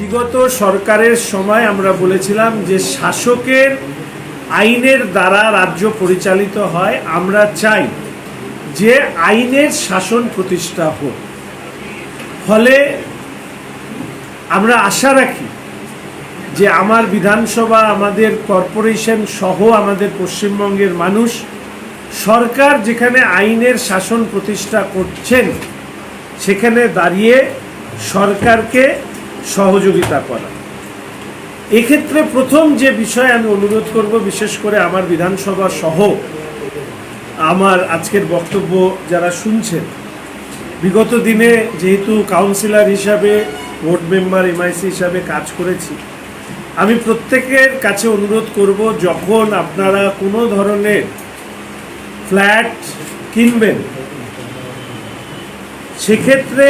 বিগত সরকারের সময় আমরা বলেছিলাম যে শাসকের আইনের দ্বারা রাজ্য পরিচালিত হয়। আমরা চাই যে আইনের শাসন প্রতিষ্ঠা হোক। ফলে আমরা আশা রাখি যে আমার বিধানসভা, আমাদের কর্পোরেশন সহ আমাদের পশ্চিমবঙ্গের মানুষ সরকার যেখানে আইনের শাসন প্রতিষ্ঠা করছেন সেখানে দাঁড়িয়ে সরকারকে সহযোগিতা করা। এক্ষেত্রে প্রথম যে বিষয় আমি অনুরোধ করব, বিশেষ করে আমার বিধানসভা সহ আমার আজকের বক্তব্য যারা শুনছেন, বিগত দিনে যেহেতু কাউন্সিলর হিসাবে, ওয়ার্ড মেম্বার, এমআইসি হিসাবে কাজ করেছি, আমি প্রত্যেকের কাছে অনুরোধ করব যখন আপনারা কোনো ধরনের ফ্ল্যাট কিনবেন সেক্ষেত্রে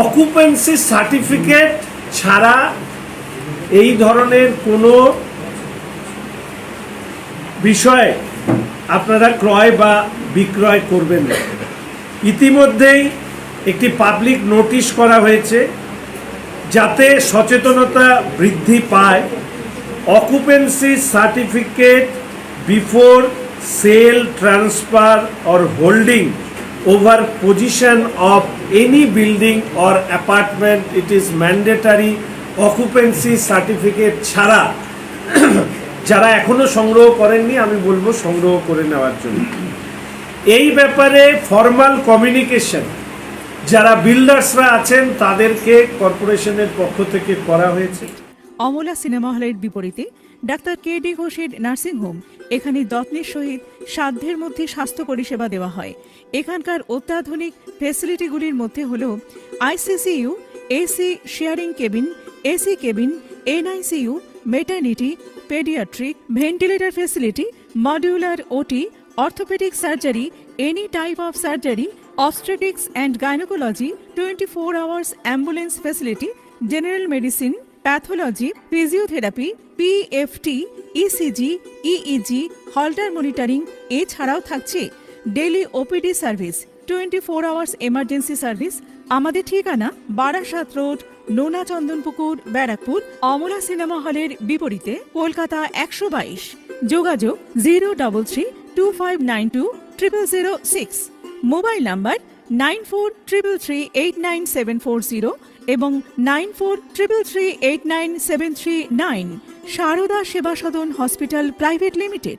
অকুপেন্সি সার্টিফিকেট ছাড়া এই ধরনের কোনো বিষয়ে আপনারা ক্রয় বা বিক্রয় করবেন না। ইতিমধ্যেই একটি পাবলিক নোটিশ করা হয়েছে যাতে সচেতনতা বৃদ্ধি পায়। Occupancy certificate before sale, transfer or holding over position of any building or apartment, it is mandatory occupancy certificate ছাড়া যারা এখনো সংগ্রহ করেননি আমি বলবো সংগ্রহ করে নেওয়ার জন্য। এই ব্যাপারে ফর্মাল কমিউনিকেশন যারা বিল্ডার্সরা আছেন তাদেরকে কর্পোরেশনের পক্ষ থেকে করা হয়েছে। অমলা সিনেমা হলের বিপরীতে ডাক্তার কে.ডি. ঘোষের নার্সিংহোম, এখানে যত্নের সহিত সাধ্যের মধ্যে স্বাস্থ্য পরিষেবা দেওয়া হয়। এখানকার অত্যাধুনিক ফেসিলিটিগুলির মধ্যে হল ICCU, AC sharing cabin, AC cabin, NICU, maternity, paediatric, ventilator facility, modular OT, orthopaedic surgery, any type of surgery, obstetrics and gynecology, 24 hours ambulance facility, general medicine, pathology, physiotherapy, PFT, ECG, EEG, Holter monitoring এছাড়াও থাকছে daily OPD service, 24 hours emergency service. আমাদের ঠিকানা Barasat road, নোনা Chandanpukur, Barrackpore. Amala cinema হলের বিপরীতে, কলকাতা 122। যোগাযোগ 03325920006। Mobile number 9433389740 এবং 9433389739। সারদা সেবা সদন হসপিটাল প্রাইভেট লিমিটেড।